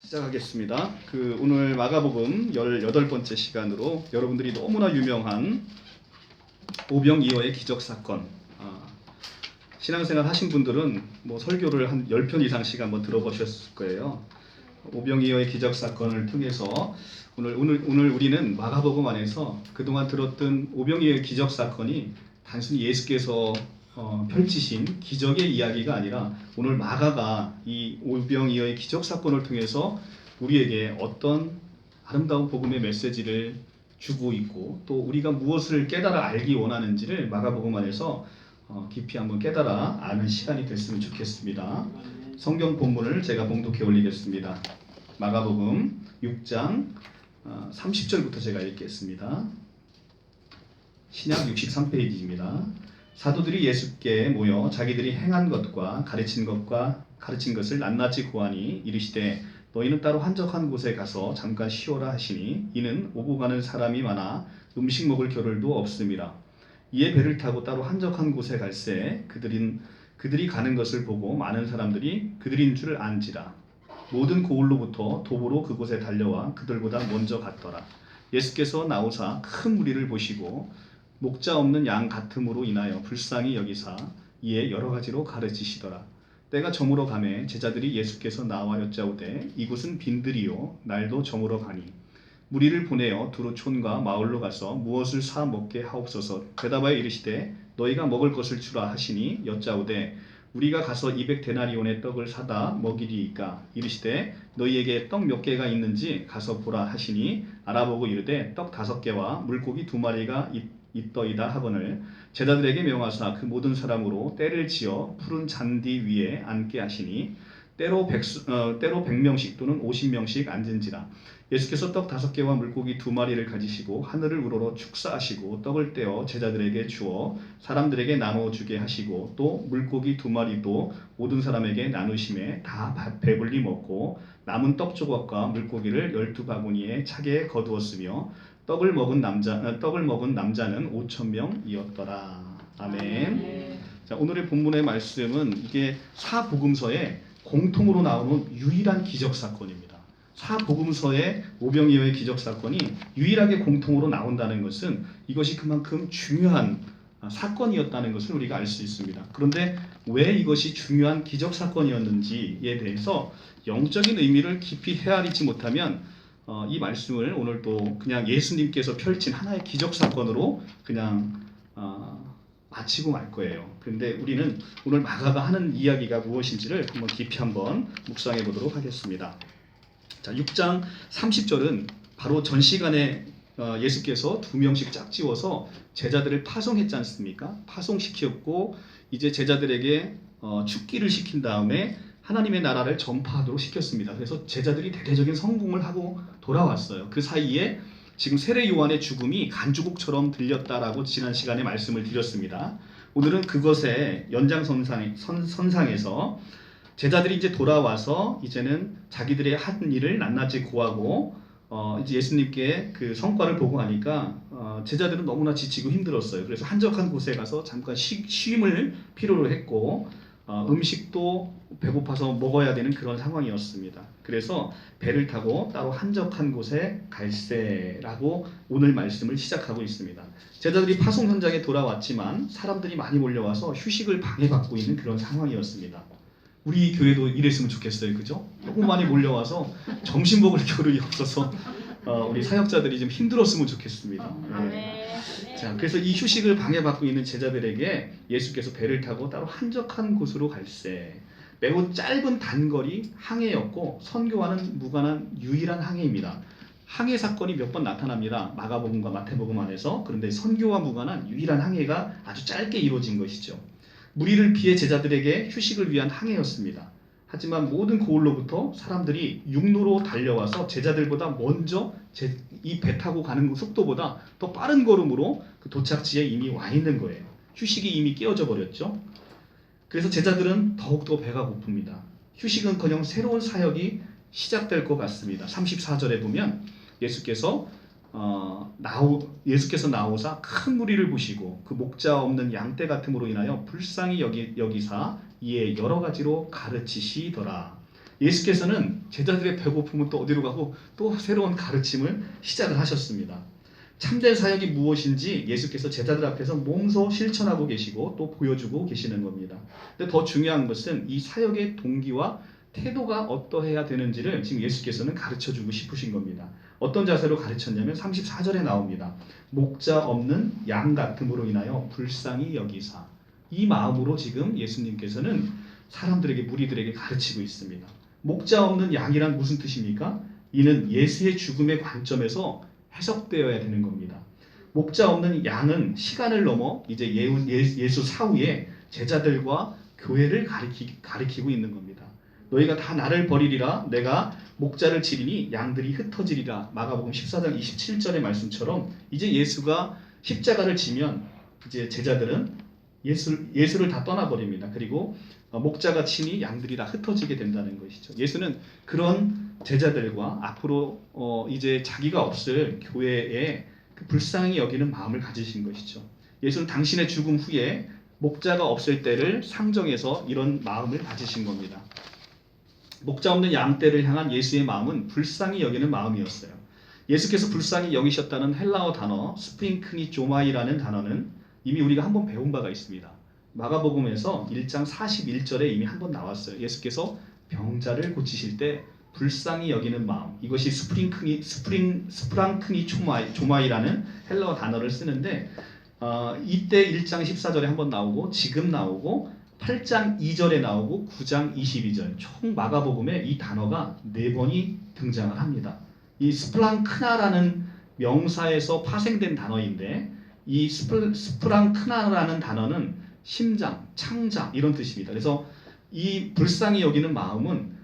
시작하겠습니다. 오늘 마가복음 18번째 시간으로 여러분들이 너무나 유명한 오병이어의 기적 사건, 신앙생활 하신 분들은 설교를 한 10편 이상씩 한번 들어보셨을 거예요. 오병이어의 기적 사건을 통해서 오늘 우리는 마가복음 안에서 그동안 들었던 오병이어의 기적 사건이 단순히 예수께서 펼치신 기적의 이야기가 아니라 오늘 마가가 이 오병이어의 기적 사건을 통해서 우리에게 어떤 아름다운 복음의 메시지를 주고 있고 또 우리가 무엇을 깨달아 알기 원하는지를 마가복음 안에서 깊이 한번 깨달아 아는 시간이 됐으면 좋겠습니다. 성경 본문을 제가 봉독해 올리겠습니다. 마가복음 6장 30절부터 제가 읽겠습니다. 신약 63페이지입니다. 사도들이 예수께 모여 자기들이 행한 것과 가르친 것을 낱낱이 고하니 이르시되 너희는 따로 한적한 곳에 가서 잠깐 쉬어라 하시니 이는 오고 가는 사람이 많아 음식 먹을 겨를도 없음이라. 이에 배를 타고 따로 한적한 곳에 갈새 그들이 가는 것을 보고 많은 사람들이 그들인 줄 안지라. 모든 고을로부터 도보로 그곳에 달려와 그들보다 먼저 갔더라. 예수께서 나오사 큰 무리를 보시고 목자 없는 양 같음으로 인하여 불쌍히 여기사 이에 여러 가지로 가르치시더라. 때가 저물어 가매 제자들이 예수께서 나와 여짜오되 이곳은 빈들이요 날도 저물어 가니 무리를 보내어 두루 촌과 마을로 가서 무엇을 사 먹게 하옵소서. 대답하여 이르시되 너희가 먹을 것을 주라 하시니 여짜오되 우리가 가서 200데나리온의 떡을 사다 먹이리이까. 이르시되 너희에게 떡 몇 개가 있는지 가서 보라 하시니 알아보고 이르되 떡 5개와 물고기 2마리가 있더이다 하거늘 제자들에게 명하사 그 모든 사람으로 떼를 지어 푸른 잔디 위에 앉게 하시니 때로 100명씩 또는 50명씩 앉은지라. 예수께서 떡 5개와 물고기 2마리를 가지시고 하늘을 우러러 축사하시고 떡을 떼어 제자들에게 주어 사람들에게 나누어 주게 하시고 또 물고기 2마리도 모든 사람에게 나누심에 다 배불리 먹고 남은 떡 조각과 물고기를 12바구니에 차게 거두었으며 떡을 먹은 남자는 5,000명이었더라. 아멘. 자, 오늘의 본문의 말씀은 이게 사복음서에 공통으로 나오는 유일한 기적 사건입니다. 사복음서의 오병이어의 기적 사건이 유일하게 공통으로 나온다는 것은 이것이 그만큼 중요한 사건이었다는 것을 우리가 알 수 있습니다. 그런데 왜 이것이 중요한 기적 사건이었는지에 대해서 영적인 의미를 깊이 헤아리지 못하면 이 말씀을 오늘 또 그냥 예수님께서 펼친 하나의 기적 사건으로 그냥 마치고 말 거예요. 그런데 우리는 오늘 마가가 하는 이야기가 무엇인지를 한번 깊이 한번 묵상해 보도록 하겠습니다. 자, 6장 30절은 바로 전 시간에 예수께서 2명씩 짝지워서 제자들을 파송했지 않습니까? 파송시켰고 이제 제자들에게 축기를 시킨 다음에 하나님의 나라를 전파하도록 시켰습니다. 그래서 제자들이 대대적인 성공을 하고 돌아왔어요. 그 사이에 지금 세례 요한의 죽음이 간주곡처럼 들렸다라고 지난 시간에 말씀을 드렸습니다. 오늘은 그것의 연장선상에서 제자들이 이제 돌아와서 이제는 자기들의 한 일을 낱낱이 고하고 이제 예수님께 그 성과를 보고하니까 제자들은 너무나 지치고 힘들었어요. 그래서 한적한 곳에 가서 잠깐 쉼을 필요로 했고 음식도 배고파서 먹어야 되는 그런 상황이었습니다. 그래서 배를 타고 따로 한적한 곳에 갈새라고 오늘 말씀을 시작하고 있습니다. 제자들이 파송 현장에 돌아왔지만 사람들이 많이 몰려와서 휴식을 방해받고 있는 그런 상황이었습니다. 우리 교회도 이랬으면 좋겠어요. 그죠? 너무 많이 몰려와서 점심 먹을 겨를이 없어서 우리 사역자들이 좀 힘들었으면 좋겠습니다. 네. 자, 그래서 이 휴식을 방해받고 있는 제자들에게 예수께서 배를 타고 따로 한적한 곳으로 갈새. 매우 짧은 단거리 항해였고 선교와는 무관한 유일한 항해입니다. 항해 사건이 몇 번 나타납니다. 마가복음과 마태복음 안에서. 그런데 선교와 무관한 유일한 항해가 아주 짧게 이루어진 것이죠. 무리를 피해 제자들에게 휴식을 위한 항해였습니다. 하지만 모든 고을로부터 사람들이 육로로 달려와서 제자들보다 먼저 이 배 타고 가는 속도보다 더 빠른 걸음으로 그 도착지에 이미 와 있는 거예요. 휴식이 이미 깨어져 버렸죠. 그래서 제자들은 더욱더 배가 고픕니다. 휴식은커녕 새로운 사역이 시작될 것 같습니다. 34절에 보면 예수께서 나오사 큰 무리를 보시고 그 목자 없는 양떼 같음으로 인하여 불쌍히 여기사 이에 여러 가지로 가르치시더라. 예수께서는 제자들의 배고픔은 또 어디로 가고 또 새로운 가르침을 시작을 하셨습니다. 참된 사역이 무엇인지 예수께서 제자들 앞에서 몸소 실천하고 계시고 또 보여주고 계시는 겁니다. 근데 더 중요한 것은 이 사역의 동기와 태도가 어떠해야 되는지를 지금 예수께서는 가르쳐주고 싶으신 겁니다. 어떤 자세로 가르쳤냐면 34절에 나옵니다. 목자 없는 양 같음으로 인하여 불쌍히 여기사. 이 마음으로 지금 예수님께서는 사람들에게, 무리들에게 가르치고 있습니다. 목자 없는 양이란 무슨 뜻입니까? 이는 예수의 죽음의 관점에서 해석되어야 되는 겁니다. 목자 없는 양은 시간을 넘어 이제 예수 사후에 제자들과 교회를 가리키고 있는 겁니다. 너희가 다 나를 버리리라. 내가 목자를 치리니 양들이 흩어지리라. 마가복음 14장 27절의 말씀처럼 이제 예수가 십자가를 지면 이제 제자들은 예수를 다 떠나버립니다. 그리고 목자가 치니 양들이 다 흩어지게 된다는 것이죠. 예수는 그런 제자들과 앞으로 이제 자기가 없을 교회에 그 불쌍히 여기는 마음을 가지신 것이죠. 예수는 당신의 죽음 후에 목자가 없을 때를 상정해서 이런 마음을 가지신 겁니다. 목자 없는 양떼를 향한 예수의 마음은 불쌍히 여기는 마음이었어요. 예수께서 불쌍히 여기셨다는 헬라어 단어 스프링크니조마이라는 단어는 이미 우리가 한번 배운 바가 있습니다. 마가복음에서 1장 41절에 이미 한번 나왔어요. 예수께서 병자를 고치실 때 불쌍히 여기는 마음, 이것이 스프랑크니조마이라는 헬라어 단어를 쓰는데 이때 1장 14절에 한번 나오고 지금 나오고 8장 2절에 나오고 9장 22절 총 마가복음에 이 단어가 4번이 등장을 합니다. 이 스프랑크나라는 명사에서 파생된 단어인데 이 스프랑크나라는 단어는 심장, 창자 이런 뜻입니다. 그래서 이 불쌍히 여기는 마음은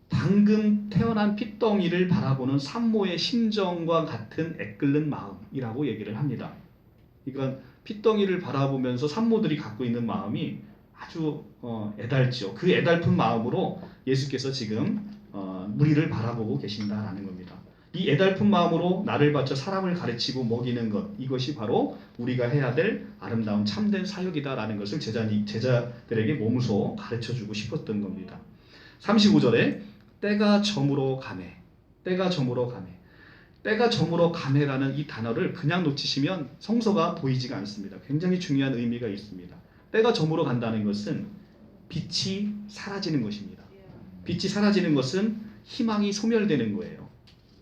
방금 태어난 핏덩이를 바라보는 산모의 심정과 같은 애끓는 마음이라고 얘기를 합니다. 그러니까 핏덩이를 바라보면서 산모들이 갖고 있는 마음이 아주 애달죠. 그 애달픈 마음으로 예수께서 지금 무리를 바라보고 계신다라는 겁니다. 이 애달픈 마음으로 나를 바쳐 사람을 가르치고 먹이는 것, 이것이 바로 우리가 해야 될 아름다운 참된 사역이다라는 것을 제자들에게 몸소 가르쳐주고 싶었던 겁니다. 35절에 때가 저물어 가매, 때가 저물어 가매, 때가 저물어 가매라는 이 단어를 그냥 놓치시면 성서가 보이지가 않습니다. 굉장히 중요한 의미가 있습니다. 때가 저물어 간다는 것은 빛이 사라지는 것입니다. 빛이 사라지는 것은 희망이 소멸되는 거예요.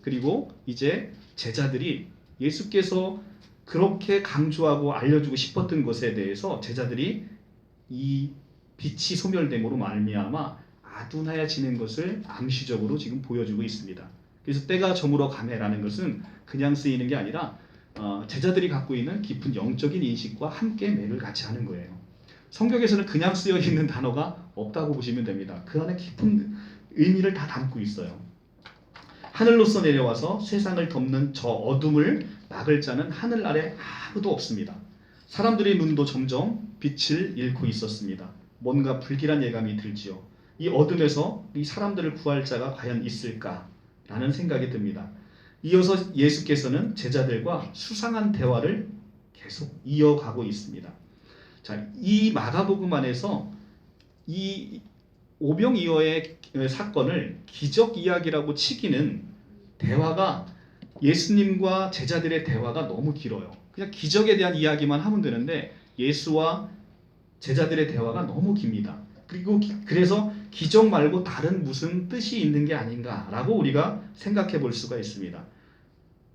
그리고 이제 제자들이 예수께서 그렇게 강조하고 알려주고 싶었던 것에 대해서 제자들이 이 빛이 소멸됨으로 말미암아 아둔하여지는 것을 암시적으로 지금 보여주고 있습니다. 그래서 때가 저물어 가매라는 것은 그냥 쓰이는 게 아니라 제자들이 갖고 있는 깊은 영적인 인식과 함께 맥을 같이 하는 거예요. 성경에서는 그냥 쓰여 있는 단어가 없다고 보시면 됩니다. 그 안에 깊은 의미를 다 담고 있어요. 하늘로서 내려와서 세상을 덮는 저 어둠을 막을 자는 하늘 아래 아무도 없습니다. 사람들의 눈도 점점 빛을 잃고 있었습니다. 뭔가 불길한 예감이 들지요. 이 어둠에서 이 사람들을 구할 자가 과연 있을까라는 생각이 듭니다. 이어서 예수께서는 제자들과 수상한 대화를 계속 이어가고 있습니다. 자, 이 마가복음 안에서 이 오병이어의 사건을 기적 이야기라고 치기는 대화가 예수님과 제자들의 대화가 너무 길어요. 그냥 기적에 대한 이야기만 하면 되는데 예수와 제자들의 대화가 너무 깁니다. 그리고 그래서 기적 말고 다른 무슨 뜻이 있는 게 아닌가라고 우리가 생각해 볼 수가 있습니다.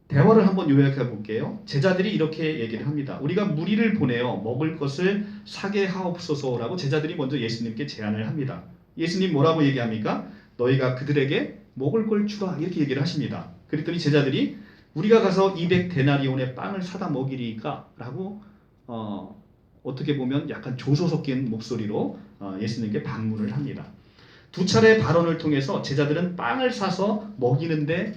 대화를 한번 요약해 볼게요. 제자들이 이렇게 얘기를 합니다. 우리가 무리를 보내어 먹을 것을 사게 하옵소서라고 제자들이 먼저 예수님께 제안을 합니다. 예수님 뭐라고 얘기합니까? 너희가 그들에게 먹을 걸 주라 이렇게 얘기를 하십니다. 그랬더니 제자들이 우리가 가서 200데나리온의 빵을 사다 먹이리까? 라고 어떻게 보면 약간 조소 섞인 목소리로 예수님께 반문을 합니다. 두 차례 발언을 통해서 제자들은 빵을 사서 먹는데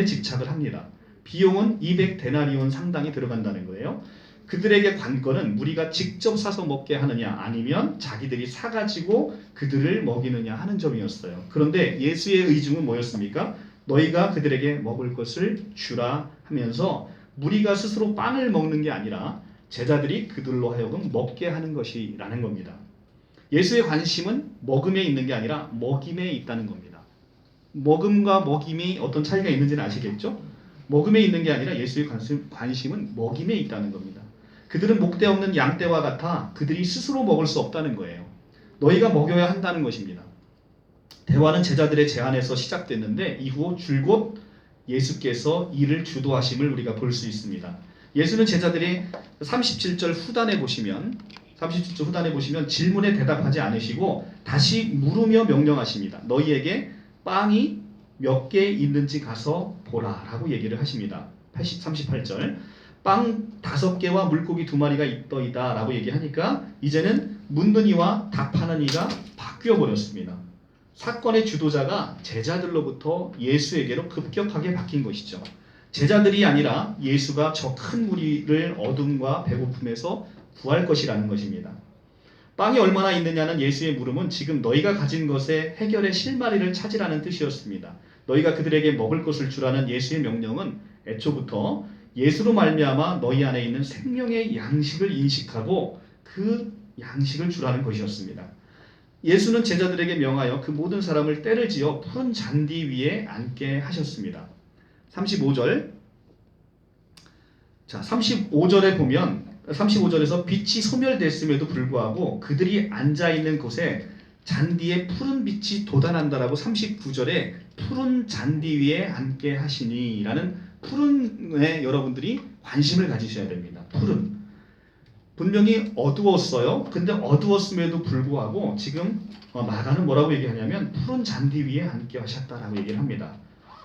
집착을 합니다. 비용은 200데나리온 상당이 들어간다는 거예요. 그들에게 관건은 우리가 직접 사서 먹게 하느냐 아니면 자기들이 사가지고 그들을 먹이느냐 하는 점이었어요. 그런데 예수의 의중은 뭐였습니까? 너희가 그들에게 먹을 것을 주라 하면서 무리가 스스로 빵을 먹는 게 아니라 제자들이 그들로 하여금 먹게 하는 것이라는 겁니다. 예수의 관심은 먹음에 있는 게 아니라 먹임에 있다는 겁니다. 먹음과 먹임이 어떤 차이가 있는지는 아시겠죠? 먹음에 있는 게 아니라 예수의 관심은 먹임에 있다는 겁니다. 그들은 목대 없는 양떼와 같아 그들이 스스로 먹을 수 없다는 거예요. 너희가 먹여야 한다는 것입니다. 대화는 제자들의 제안에서 시작됐는데 이후 줄곧 예수께서 이를 주도하심을 우리가 볼 수 있습니다. 예수는 제자들이 37절 후단에 보시면 질문에 대답하지 않으시고 다시 물으며 명령하십니다. 너희에게 빵이 몇 개 있는지 가서 보라 라고 얘기를 하십니다. 38절 빵 5개와 물고기 2마리가 있더이다 라고 얘기하니까 이제는 묻는 이와 답하는 이가 바뀌어 버렸습니다. 사건의 주도자가 제자들로부터 예수에게로 급격하게 바뀐 것이죠. 제자들이 아니라 예수가 저 큰 무리를 어둠과 배고픔에서 구할 것이라는 것입니다. 빵이 얼마나 있느냐는 예수의 물음은 지금 너희가 가진 것의 해결의 실마리를 찾으라는 뜻이었습니다. 너희가 그들에게 먹을 것을 주라는 예수의 명령은 애초부터 예수로 말미암아 너희 안에 있는 생명의 양식을 인식하고 그 양식을 주라는 것이었습니다. 예수는 제자들에게 명하여 그 모든 사람을 떼를 지어 푸른 잔디 위에 앉게 하셨습니다. 35절. 자, 35절에 보면 35절에서 빛이 소멸됐음에도 불구하고 그들이 앉아 있는 곳에 잔디에 푸른 빛이 돋아난다라고 39절에 푸른 잔디 위에 앉게 하시니라는 푸른에 여러분들이 관심을 가지셔야 됩니다. 푸른. 분명히 어두웠어요. 근데 어두웠음에도 불구하고 지금 마가는 뭐라고 얘기하냐면 푸른 잔디 위에 앉게 하셨다라고 얘기를 합니다.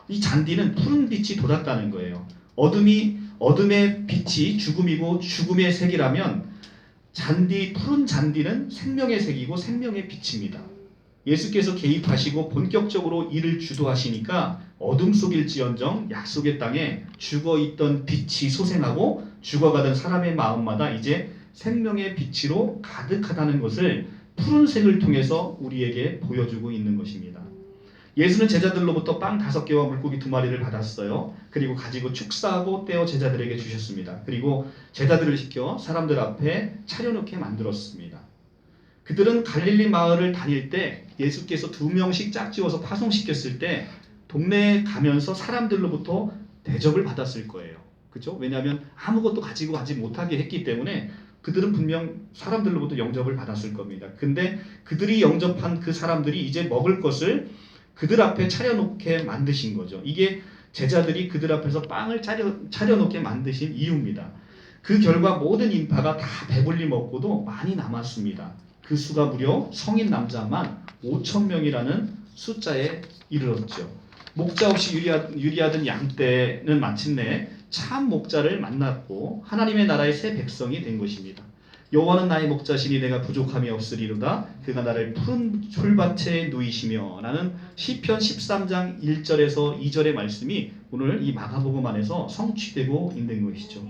이 잔디는 푸른 빛이 돋았다는 거예요. 어둠의 빛이 죽음이고 죽음의 색이라면 푸른 잔디는 생명의 색이고 생명의 빛입니다. 예수께서 개입하시고 본격적으로 일을 주도하시니까 어둠 속일지언정 약속의 땅에 죽어있던 빛이 소생하고 죽어가던 사람의 마음마다 이제 생명의 빛으로 가득하다는 것을 푸른색을 통해서 우리에게 보여주고 있는 것입니다. 예수는 제자들로부터 빵 5개와 물고기 2마리를 받았어요. 그리고 가지고 축사하고 떼어 제자들에게 주셨습니다. 그리고 제자들을 시켜 사람들 앞에 차려놓게 만들었습니다. 그들은 갈릴리 마을을 다닐 때 예수께서 2명씩 짝지어서 파송시켰을 때 동네에 가면서 사람들로부터 대접을 받았을 거예요. 그렇죠? 왜냐하면 아무것도 가지고 가지 못하게 했기 때문에 그들은 분명 사람들로부터 영접을 받았을 겁니다. 근데 그들이 영접한 그 사람들이 이제 먹을 것을 그들 앞에 차려놓게 만드신 거죠. 이게 제자들이 그들 앞에서 빵을 차려놓게 만드신 이유입니다. 그 결과 모든 인파가 다 배불리 먹고도 많이 남았습니다. 그 수가 무려 성인 남자만 5,000명이라는 숫자에 이르렀죠. 목자 없이 유리하던 양떼는 마침내 참 목자를 만났고 하나님의 나라의 새 백성이 된 것입니다. 여호와는 나의 목자시니 내가 부족함이 없으리로다. 그가 나를 푸른 풀밭에 누이시며 라는 시편 13장 1절에서 2절의 말씀이 오늘 이 마가복음 안에서 성취되고 있는 것이죠.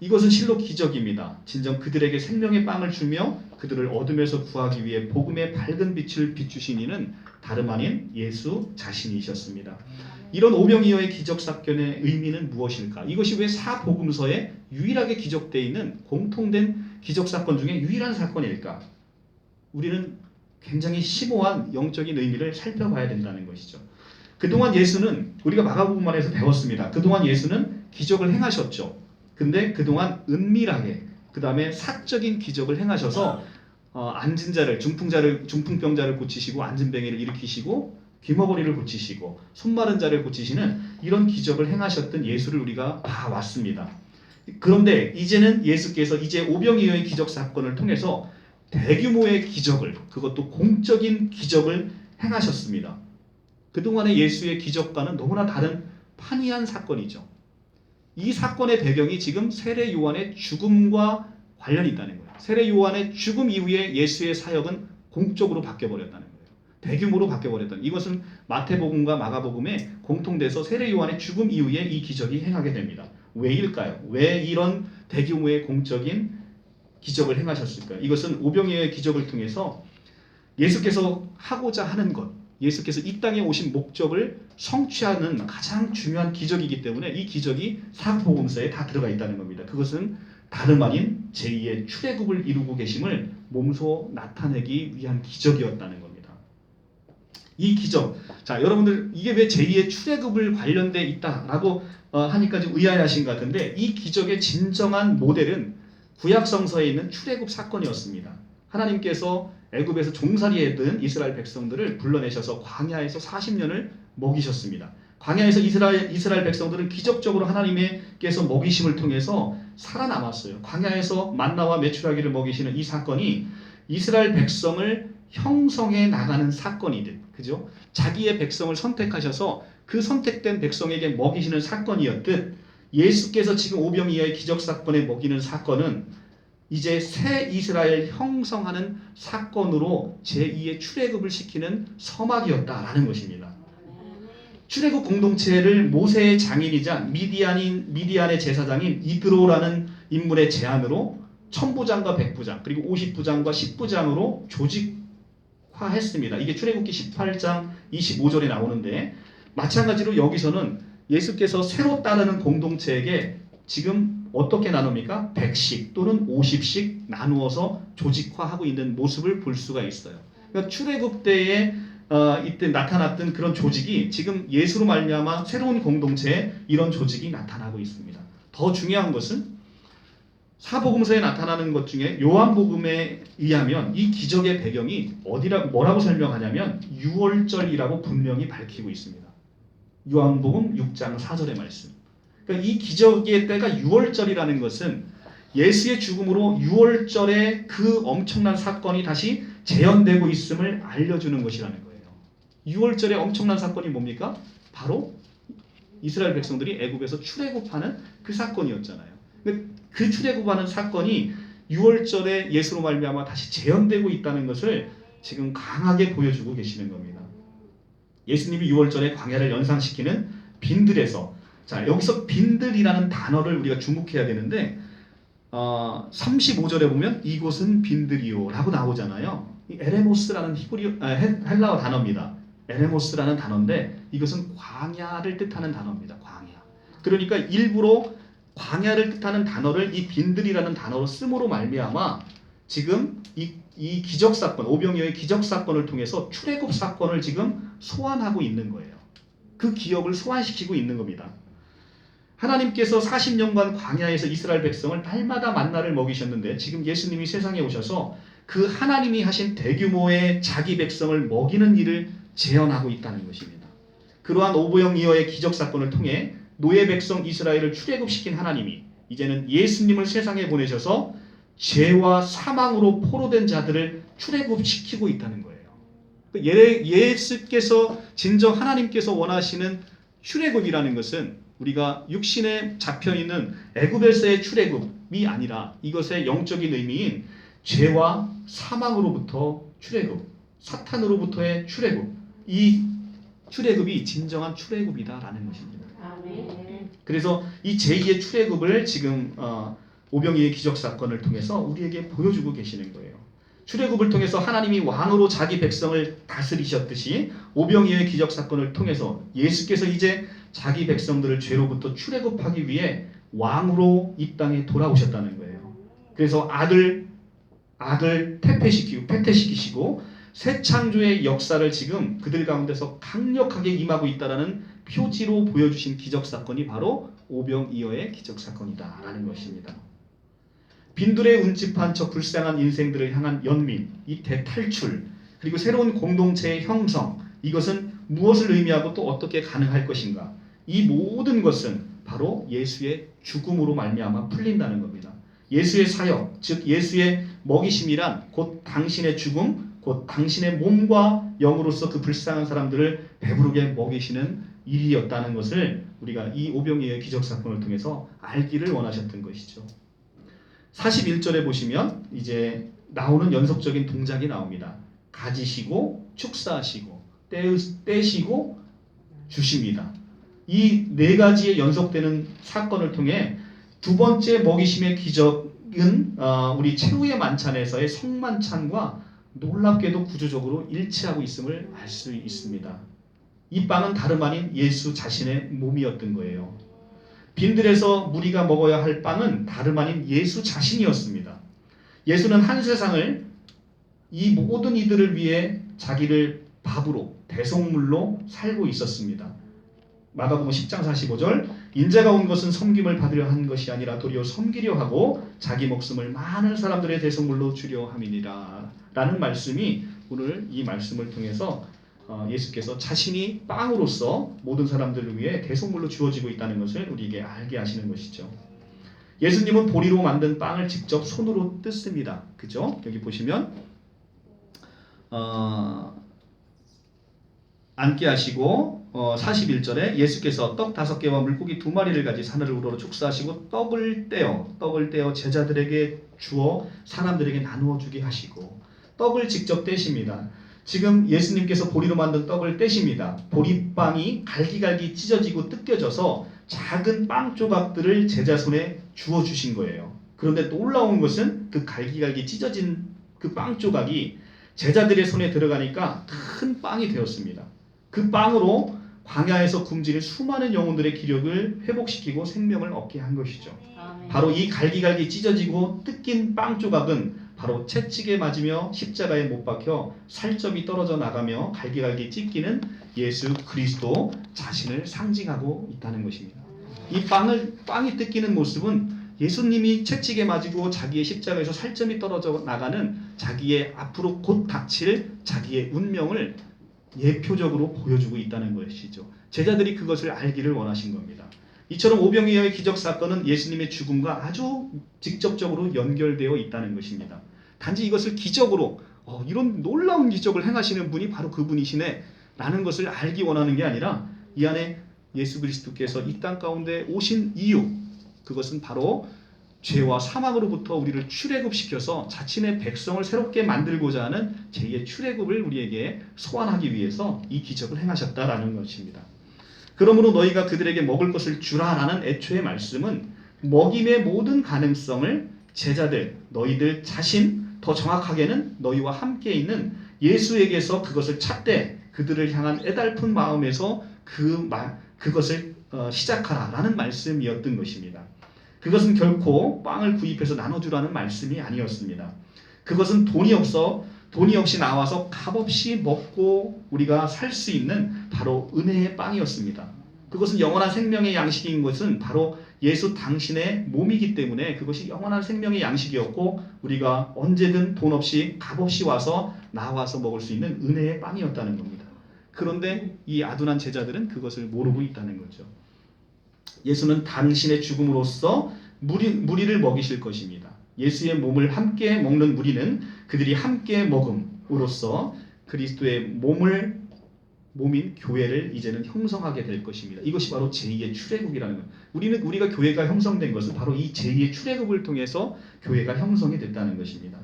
이것은 실로 기적입니다. 진정 그들에게 생명의 빵을 주며 그들을 어둠에서 구하기 위해 복음의 밝은 빛을 비추신 이는 다름 아닌 예수 자신이셨습니다. 이런 오병이어의 기적 사건의 의미는 무엇일까? 이것이 왜 사복음서에 유일하게 기록되어 있는 공통된 기적 사건 중에 유일한 사건일까? 우리는 굉장히 심오한 영적인 의미를 살펴봐야 된다는 것이죠. 그동안 예수는 우리가 마가복음 안에서 배웠습니다. 그동안 예수는 기적을 행하셨죠. 근데 그동안 은밀하게 그 다음에 사적인 기적을 행하셔서 앉은 자를 중풍병자를 고치시고 앉은 뱅이를 일으키시고 귀머거리를 고치시고 손 마른 자를 고치시는 이런 기적을 행하셨던 예수를 우리가 봐왔습니다. 그런데 이제는 예수께서 이제 오병이어의 기적 사건을 통해서 대규모의 기적을, 그것도 공적인 기적을 행하셨습니다. 그동안의 예수의 기적과는 너무나 다른 판이한 사건이죠. 이 사건의 배경이 지금 세례 요한의 죽음과 관련이 있다는 거예요. 세례 요한의 죽음 이후에 예수의 사역은 공적으로 바뀌어버렸다는 거예요. 대규모로 바뀌어버렸다는, 이것은 마태복음과 마가복음에 공통돼서 세례 요한의 죽음 이후에 이 기적이 행하게 됩니다. 왜일까요? 왜 이런 대규모의 공적인 기적을 행하셨을까요? 이것은 오병이어의 기적을 통해서 예수께서 하고자 하는 것, 예수께서 이 땅에 오신 목적을 성취하는 가장 중요한 기적이기 때문에 이 기적이 사복음서에 다 들어가 있다는 겁니다. 그것은 다름 아닌 제2의 출애굽을 이루고 계심을 몸소 나타내기 위한 기적이었다는 겁니다. 이 기적, 자 여러분들 이게 왜 제2의 출애굽을 관련돼 있다라고 하니까 좀 의아해하신 것 같은데, 이 기적의 진정한 모델은 구약 성서에 있는 출애굽 사건이었습니다. 하나님께서 애굽에서 종살이했던 이스라엘 백성들을 불러내셔서 광야에서 40년을 먹이셨습니다. 광야에서 이스라엘 백성들은 기적적으로 하나님께서 먹이심을 통해서 살아남았어요. 광야에서 만나와 메추라기를 먹이시는 이 사건이 이스라엘 백성을 형성해 나가는 사건이듯, 그죠? 자기의 백성을 선택하셔서 그 선택된 백성에게 먹이시는 사건이었듯, 예수께서 지금 오병이어의 기적 사건에 먹이는 사건은 이제 새 이스라엘 형성하는 사건으로 제2의 출애굽을 시키는 서막이었다라는 것입니다. 출애굽 공동체를 모세의 장인이자 미디안의 제사장인 이드로라는 인물의 제안으로 1000부장과 100부장 그리고 50부장과 10부장으로 조직화했습니다. 이게 출애굽기 18장 25절에 나오는데, 마찬가지로 여기서는 예수께서 새로 따르는 공동체에게 지금 어떻게 나눕니까? 100씩 또는 50씩 나누어서 조직화하고 있는 모습을 볼 수가 있어요. 그러니까 출애굽 때에 이때 나타났던 그런 조직이 지금 예수로 말미암아 새로운 공동체에 이런 조직이 나타나고 있습니다. 더 중요한 것은 사복음서에 나타나는 것 중에 요한복음에 의하면 이 기적의 배경이 뭐라고 설명하냐면 6월절이라고 분명히 밝히고 있습니다. 요한복음 6장 4절의 말씀. 그러니까 이 기적의 때가 6월절이라는 것은 예수의 죽음으로 6월절에 그 엄청난 사건이 다시 재현되고 있음을 알려주는 것이라는 거예요. 6월절의 엄청난 사건이 뭡니까? 바로 이스라엘 백성들이 애굽에서 출애굽하는 그 사건이었잖아요. 그 출애굽하는 사건이 6월절에 예수로 말미암아 다시 재현되고 있다는 것을 지금 강하게 보여주고 계시는 겁니다. 예수님이 6월절에 광야를 연상시키는 빈들에서, 자 여기서 빈들이라는 단어를 우리가 주목해야 되는데 35절에 보면 이곳은 빈들이요 라고 나오잖아요. 이 에레모스라는 헬라어 단어입니다. 에레모스라는 단어인데 이것은 광야를 뜻하는 단어입니다. 광야. 그러니까 일부러 광야를 뜻하는 단어를 이 빈들이라는 단어로 씀으로 말미암아 지금 이 기적 사건, 오병이어의 기적 사건을 통해서 출애굽 사건을 지금 소환하고 있는 거예요. 그 기억을 소환시키고 있는 겁니다. 하나님께서 40년간 광야에서 이스라엘 백성을 날마다 만나를 먹이셨는데, 지금 예수님이 세상에 오셔서 그 하나님이 하신 대규모의 자기 백성을 먹이는 일을 재현하고 있다는 것입니다. 그러한 오병이어의 기적 사건을 통해 노예 백성 이스라엘을 출애굽시킨 하나님이 이제는 예수님을 세상에 보내셔서 죄와 사망으로 포로된 자들을 출애굽시키고 있다는 거예요. 예수께서 진정 하나님께서 원하시는 출애굽이라는 것은 우리가 육신에 잡혀있는 애굽에서의 출애굽이 아니라 이것의 영적인 의미인 죄와 사망으로부터 출애굽, 사탄으로부터의 출애굽, 이 출애굽이 진정한 출애굽이다라는 것입니다. 그래서 이 제2의 출애굽을 지금 오병이의 기적 사건을 통해서 우리에게 보여주고 계시는 거예요. 출애굽을 통해서 하나님이 왕으로 자기 백성을 다스리셨듯이 오병이의 기적 사건을 통해서 예수께서 이제 자기 백성들을 죄로부터 출애굽하기 위해 왕으로 이 땅에 돌아오셨다는 거예요. 그래서 아들 패퇴시키시고 새 창조의 역사를 지금 그들 가운데서 강력하게 임하고 있다라는 표지로 보여주신 기적 사건이 바로 오병이어의 기적 사건이다라는 것입니다. 빈들에 운집한 저 불쌍한 인생들을 향한 연민, 이 대탈출, 그리고 새로운 공동체의 형성, 이것은 무엇을 의미하고 또 어떻게 가능할 것인가? 이 모든 것은 바로 예수의 죽음으로 말미암아 풀린다는 겁니다. 예수의 사역, 즉 예수의 먹이심이란 곧 당신의 죽음, 곧 당신의 몸과 영으로서 그 불쌍한 사람들을 배부르게 먹이시는 일이었다는 것을 우리가 이 오병이어의 기적 사건을 통해서 알기를 원하셨던 것이죠. 41절에 보시면 이제 나오는 연속적인 동작이 나옵니다. 가지시고 축사하시고 떼시고 주십니다. 이 네 가지의 연속되는 사건을 통해 두 번째 먹이심의 기적은 우리 최후의 만찬에서의 성만찬과 놀랍게도 구조적으로 일치하고 있음을 알 수 있습니다. 이 빵은 다름 아닌 예수 자신의 몸이었던 거예요. 빈들에서 무리가 먹어야 할 빵은 다름 아닌 예수 자신이었습니다. 예수는 한 세상을 이 모든 이들을 위해 자기를 밥으로 대속물로 살고 있었습니다. 마가복음 10장 45절 인자가 온 것은 섬김을 받으려 한 것이 아니라 도리어 섬기려 하고 자기 목숨을 많은 사람들의 대속물로 주려 함이니라 라는 말씀이 오늘 이 말씀을 통해서 예수께서 자신이 빵으로서 모든 사람들을 위해 대속물로 주어지고 있다는 것을 우리에게 알게 하시는 것이죠. 예수님은 보리로 만든 빵을 직접 손으로 뜯습니다. 그죠? 여기 보시면 앉게 하시고 41절에 예수께서 떡 5개와 물고기 2마리를 가지 사늘을 우러러 축사하시고 떡을 떼어 제자들에게 주어 사람들에게 나누어 주게 하시고 떡을 직접 떼십니다. 지금 예수님께서 보리로 만든 떡을 떼십니다. 보리빵이 갈기갈기 찢어지고 뜯겨져서 작은 빵 조각들을 제자 손에 주어 주신 거예요. 그런데 놀라운 것은 그 갈기갈기 찢어진 그 빵 조각이 제자들의 손에 들어가니까 큰 빵이 되었습니다. 그 빵으로 광야에서 굶주린 수많은 영혼들의 기력을 회복시키고 생명을 얻게 한 것이죠. 바로 이 갈기갈기 찢어지고 뜯긴 빵 조각은 바로 채찍에 맞으며 십자가에 못 박혀 살점이 떨어져 나가며 갈기갈기 찢기는 예수 그리스도 자신을 상징하고 있다는 것입니다. 이 빵이 뜯기는 모습은 예수님이 채찍에 맞고 자기의 십자가에서 살점이 떨어져 나가는 자기의 앞으로 곧 닥칠 자기의 운명을 예표적으로 보여주고 있다는 것이죠. 제자들이 그것을 알기를 원하신 겁니다. 이처럼 오병이어의 기적 사건은 예수님의 죽음과 아주 직접적으로 연결되어 있다는 것입니다. 단지 이것을 기적으로 이런 놀라운 기적을 행하시는 분이 바로 그분이시네 라는 것을 알기 원하는 게 아니라 이 안에 예수 그리스도께서 이 땅 가운데 오신 이유, 그것은 바로 죄와 사망으로부터 우리를 출애굽시켜서 자신의 백성을 새롭게 만들고자 하는 제2의 출애굽을 우리에게 소환하기 위해서 이 기적을 행하셨다라는 것입니다. 그러므로 너희가 그들에게 먹을 것을 주라라는 애초의 말씀은 먹임의 모든 가능성을 제자들, 너희들 자신, 더 정확하게는 너희와 함께 있는 예수에게서 그것을 찾되 그들을 향한 애달픈 마음에서 그것을 시작하라라는 말씀이었던 것입니다. 그것은 결코 빵을 구입해서 나눠주라는 말씀이 아니었습니다. 그것은 돈이 없이 나와서 값없이 먹고 우리가 살 수 있는 바로 은혜의 빵이었습니다. 그것은 영원한 생명의 양식인 것은 바로 예수 당신의 몸이기 때문에 그것이 영원한 생명의 양식이었고 우리가 언제든 돈 없이 값없이 나와서 먹을 수 있는 은혜의 빵이었다는 겁니다. 그런데 이 아둔한 제자들은 그것을 모르고 있다는 거죠. 예수는 당신의 죽음으로써 무리를 먹이실 것입니다. 예수의 몸을 함께 먹는 무리는 그들이 함께 먹음으로써 그리스도의 몸인 교회를 이제는 형성하게 될 것입니다. 이것이 바로 제2의 출애굽이라는 것. 우리가 교회가 형성된 것은 바로 이 제2의 출애굽을 통해서 교회가 형성이 됐다는 것입니다.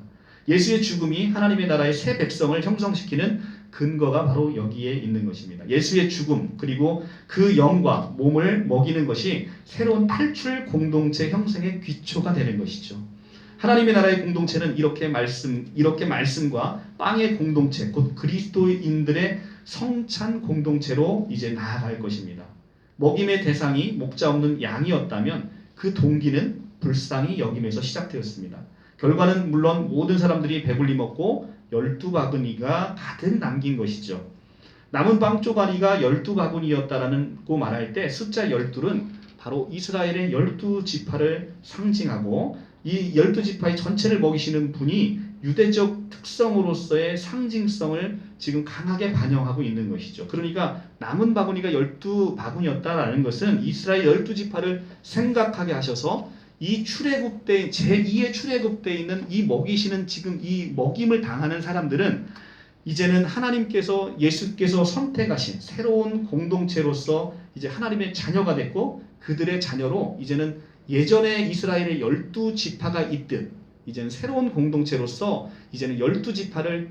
예수의 죽음이 하나님의 나라의 새 백성을 형성시키는 근거가 바로 여기에 있는 것입니다. 예수의 죽음 그리고 그 영과 몸을 먹이는 것이 새로운 탈출 공동체 형성의 기초가 되는 것이죠. 하나님의 나라의 공동체는 이렇게 말씀과 빵의 공동체, 곧 그리스도인들의 성찬 공동체로 이제 나아갈 것입니다. 먹임의 대상이 목자 없는 양이었다면 그 동기는 불쌍히 여김에서 시작되었습니다. 결과는 물론 모든 사람들이 배불리 먹고 12바구니가 가득 남긴 것이죠. 남은 빵 쪼가리가 12바구니였다라고 말할 때 숫자 12은 바로 이스라엘의 12지파를 상징하고 이 12지파의 전체를 먹이시는 분이 유대적 특성으로서의 상징성을 지금 강하게 반영하고 있는 것이죠. 그러니까 남은 바구니가 12바구니였다라는 것은 이스라엘 12지파를 생각하게 하셔서 이 출애굽 때 제2의 출애굽 때 있는 이 먹이시는 지금 이 먹임을 당하는 사람들은 이제는 하나님께서 예수께서 선택하신 새로운 공동체로서 이제 하나님의 자녀가 됐고 그들의 자녀로 이제는 예전에 이스라엘의 12지파가 있듯 이제는 새로운 공동체로서 이제는 12지파를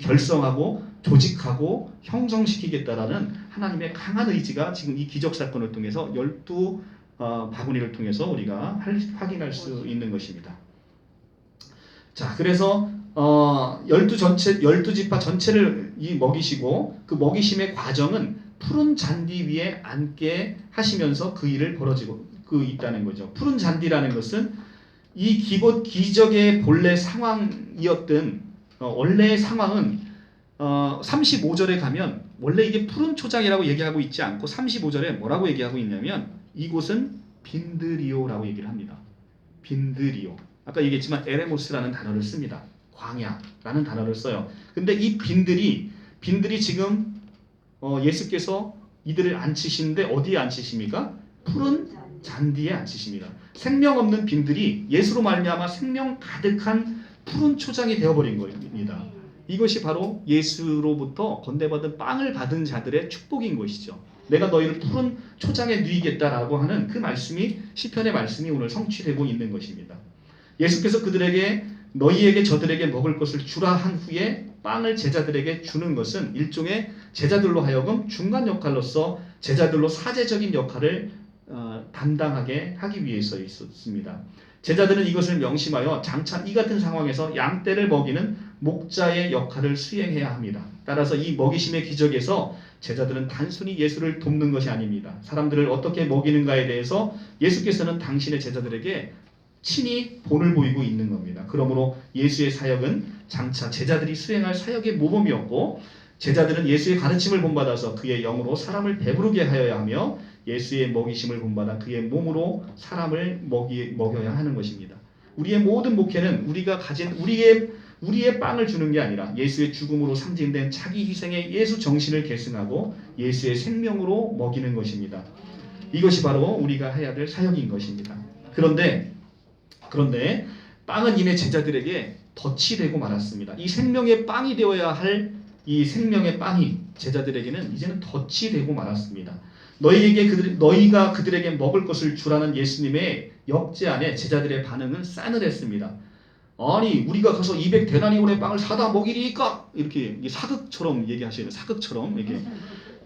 결성하고 조직하고 형성시키겠다라는 하나님의 강한 의지가 지금 이 기적 사건을 통해서 12바구니를 통해서 우리가 확인할 수 있는 것입니다. 자, 그래서 12지파 전체를 먹이시고 그 먹이심의 과정은 푸른 잔디 위에 앉게 하시면서 그 일을 벌어지고 있다는 거죠. 푸른 잔디라는 것은 이 기적의 본래 상황이었던 원래의 상황은 35절에 가면 원래 이게 푸른 초장이라고 얘기하고 있지 않고 35절에 뭐라고 얘기하고 있냐면 이곳은 빈드리오라고 얘기를 합니다. 빈드리오. 아까 얘기했지만 에레모스라는 단어를 씁니다. 광야라는 단어를 써요. 근데 이 빈들이 지금 예수께서 이들을 앉히시는데 어디에 앉히십니까? 푸른 잔디에 앉히십니다. 생명 없는 빈들이 예수로 말미암아 생명 가득한 푸른 초장이 되어버린 겁니다. 이것이 바로 예수로부터 건네받은 빵을 받은 자들의 축복인 것이죠. 내가 너희를 푸른 초장에 누이겠다라고 하는 그 말씀이 시편의 말씀이 오늘 성취되고 있는 것입니다. 예수께서 그들에게 너희에게 저들에게 먹을 것을 주라 한 후에 빵을 제자들에게 주는 것은 일종의 제자들로 하여금 중간 역할로서 제자들로 사제적인 역할을 담당하게 하기 위해서 있었습니다. 제자들은 이것을 명심하여 장차 이 같은 상황에서 양떼를 먹이는 목자의 역할을 수행해야 합니다. 따라서 이 먹이심의 기적에서 제자들은 단순히 예수를 돕는 것이 아닙니다. 사람들을 어떻게 먹이는가에 대해서 예수께서는 당신의 제자들에게 친히 본을 보이고 있는 겁니다. 그러므로 예수의 사역은 장차 제자들이 수행할 사역의 모범이었고 제자들은 예수의 가르침을 본받아서 그의 영으로 사람을 배부르게 하여야 하며 예수의 먹이심을 본받아 그의 몸으로 사람을 먹여야 하는 것입니다. 우리의 모든 목회는 우리가 가진 우리의 빵을 주는 게 아니라 예수의 죽음으로 상징된 자기 희생의 예수 정신을 계승하고 예수의 생명으로 먹이는 것입니다. 이것이 바로 우리가 해야 될 사역인 것입니다. 그런데 빵은 이내 제자들에게 덫이 되고 말았습니다. 이 생명의 빵이 되어야 할 이 생명의 빵이 제자들에게는 이제는 덫이 되고 말았습니다. 너희가 그들에게 먹을 것을 주라는 예수님의 역제안에 제자들의 반응은 싸늘했습니다. 아니 우리가 가서 200데나리온의 빵을 사다 먹이리까? 이렇게 사극처럼 얘기하시는 사극처럼 이렇게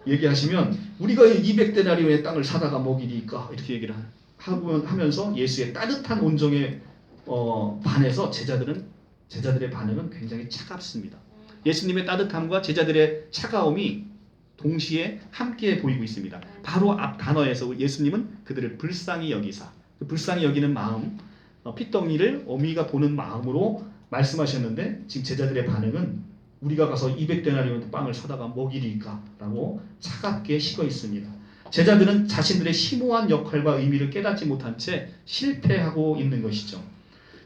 얘기하시면 우리가 200데나리온의 땅을 사다가 먹이리까? 이렇게 얘기를 하면서 예수의 따뜻한 온정에 반해서 제자들의 반응은 굉장히 차갑습니다. 예수님의 따뜻함과 제자들의 차가움이 동시에 함께 보이고 있습니다. 바로 앞 단어에서 예수님은 그들을 불쌍히 여기사, 불쌍히 여기는 마음, 핏덩이를 어미가 보는 마음으로 말씀하셨는데 지금 제자들의 반응은 우리가 가서 200데나리온 빵을 사다가 먹이리까? 라고 차갑게 식어 있습니다. 제자들은 자신들의 심오한 역할과 의미를 깨닫지 못한 채 실패하고 있는 것이죠.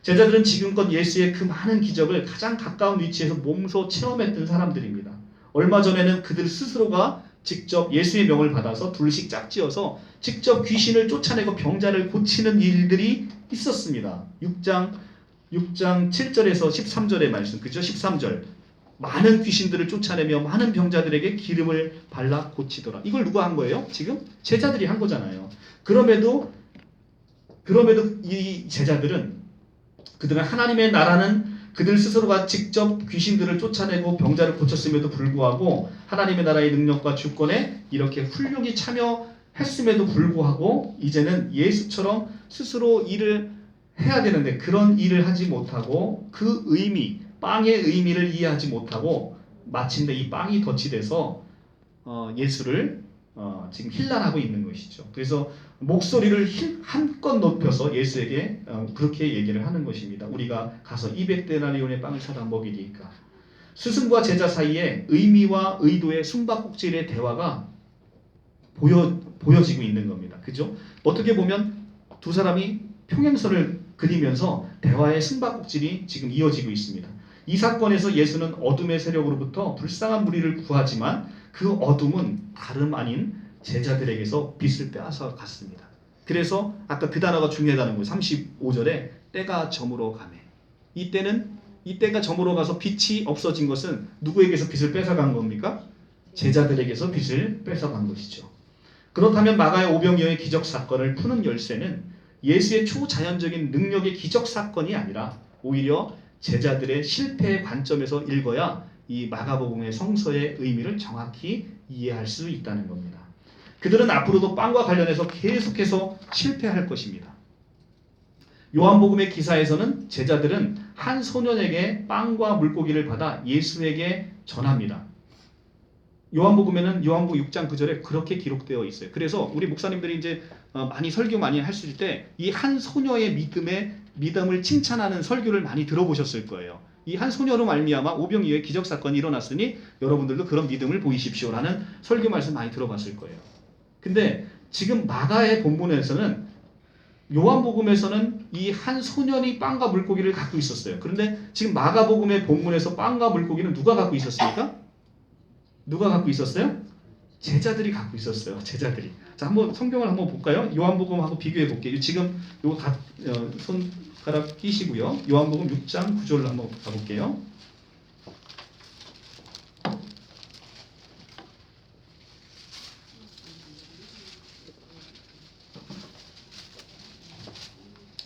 제자들은 지금껏 예수의 그 많은 기적을 가장 가까운 위치에서 몸소 체험했던 사람들입니다. 얼마 전에는 그들 스스로가 직접 예수의 명을 받아서 둘씩 짝지어서 직접 귀신을 쫓아내고 병자를 고치는 일들이 있었습니다. 6장 7절에서 13절의 말씀, 그죠? 13절. 많은 귀신들을 쫓아내며 많은 병자들에게 기름을 발라 고치더라. 이걸 누가 한 거예요? 지금 제자들이 한 거잖아요. 그럼에도 이 제자들은 그들은 하나님의 나라는 그들 스스로가 직접 귀신들을 쫓아내고 병자를 고쳤음에도 불구하고 하나님의 나라의 능력과 주권에 이렇게 훌륭히 참여했음에도 불구하고 이제는 예수처럼 스스로 일을 해야 되는데 그런 일을 하지 못하고 그 의미, 빵의 의미를 이해하지 못하고 마침내 이 빵이 덫이 돼서 예수를 지금 힐난하고 있는 것이죠. 그래서 목소리를 한껏 높여서 예수에게 그렇게 얘기를 하는 것입니다. 우리가 가서 200데나리온의 빵을 사다 먹이리까. 스승과 제자 사이에 의미와 의도의 숨바꼭질의 대화가 보여지고 있는 겁니다. 그죠? 어떻게 보면 두 사람이 평행선을 그리면서 대화의 숨바꼭질이 지금 이어지고 있습니다. 이 사건에서 예수는 어둠의 세력으로부터 불쌍한 무리를 구하지만 그 어둠은 다름 아닌 제자들에게서 빛을 빼앗아 갔습니다. 그래서 아까 그 단어가 중요하다는 거예요. 35절에 때가 저물어 가매. 이때가 저물어 가서 빛이 없어진 것은 누구에게서 빛을 뺏어간 겁니까? 제자들에게서 빛을 뺏어간 것이죠. 그렇다면 마가의 오병이어의 기적 사건을 푸는 열쇠는 예수의 초자연적인 능력의 기적 사건이 아니라 오히려 제자들의 실패의 관점에서 읽어야 이 마가복음의 성서의 의미를 정확히 이해할 수 있다는 겁니다. 그들은 앞으로도 빵과 관련해서 계속해서 실패할 것입니다. 요한복음의 기사에서는 제자들은 한 소년에게 빵과 물고기를 받아 예수에게 전합니다. 요한복음에는 요한복음 6장 9절에 그렇게 기록되어 있어요. 그래서 우리 목사님들이 이제 많이 설교 많이 하실 때 이 한 소녀의 믿음을 칭찬하는 설교를 많이 들어보셨을 거예요. 이 한 소녀로 말미암아 오병이어의 기적 사건이 일어났으니 여러분들도 그런 믿음을 보이십시오라는 설교 말씀 많이 들어봤을 거예요. 근데 지금 마가의 본문에서는 요한복음에서는 이 한 소년이 빵과 물고기를 갖고 있었어요. 그런데 지금 마가복음의 본문에서 빵과 물고기는 누가 갖고 있었습니까? 누가 갖고 있었어요? 제자들이 갖고 있었어요. 제자들이. 자, 한번 성경을 한번 볼까요? 요한복음하고 비교해 볼게요. 지금 요 손가락 끼시고요. 요한복음 6장 9절을 한번 가볼게요.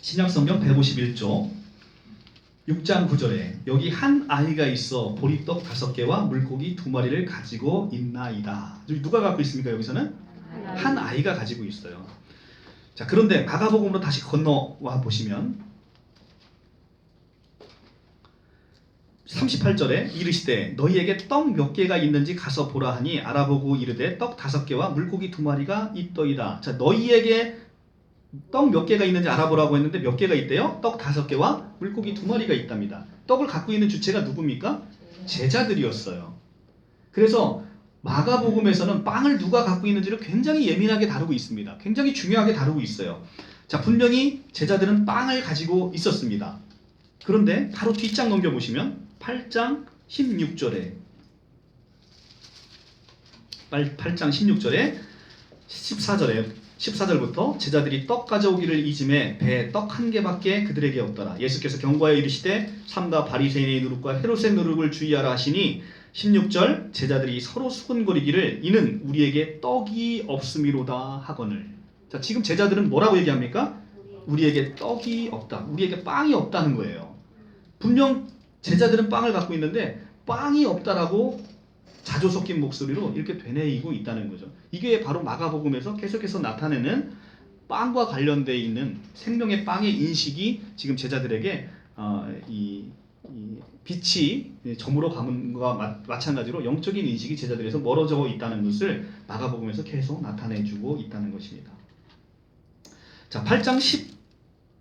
신약성경 151조 6장 9절에 여기 한 아이가 있어 보리떡 5개와 물고기 2마리를 가지고 있나이다. 누가 갖고 있습니까? 여기서는 한 아이가 가지고 있어요. 자, 그런데 마가복음으로 다시 건너와 보시면 38절에 이르시되 너희에게 떡 몇 개가 있는지 가서 보라 하니 알아보고 이르되 떡 5개와 물고기 2마리가 있더이다. 자, 너희에게 떡 몇 개가 있는지 알아보라고 했는데 몇 개가 있대요? 떡 5개와 물고기 2마리가 있답니다. 떡을 갖고 있는 주체가 누굽니까? 제자들이었어요. 그래서 마가복음에서는 빵을 누가 갖고 있는지를 굉장히 예민하게 다루고 있습니다. 굉장히 중요하게 다루고 있어요. 자, 분명히 제자들은 빵을 가지고 있었습니다. 그런데 바로 뒷장 넘겨보시면 8장 16절에 8장 16절에 14절부터 제자들이 떡 가져오기를 이즘에 배에 떡 1개밖에 그들에게 없더라. 예수께서 경고하여 이르시되 삼가 바리새인의 누룩과 헤롯의 누룩을 주의하라 하시니 16절 제자들이 서로 수군거리기를 이는 우리에게 떡이 없음이로다 하거늘. 자, 지금 제자들은 뭐라고 얘기합니까? 우리에게 떡이 없다. 우리에게 빵이 없다는 거예요. 분명 제자들은 빵을 갖고 있는데 빵이 없다라고 자조 섞인 목소리로 이렇게 되뇌이고 있다는 거죠. 이게 바로 마가복음에서 계속해서 나타내는 빵과 관련되어 있는 생명의 빵의 인식이 지금 제자들에게 이 빛이 저물어 가는 것과 마찬가지로 영적인 인식이 제자들에서 멀어져 있다는 것을 마가복음에서 계속 나타내주고 있다는 것입니다. 자, 8장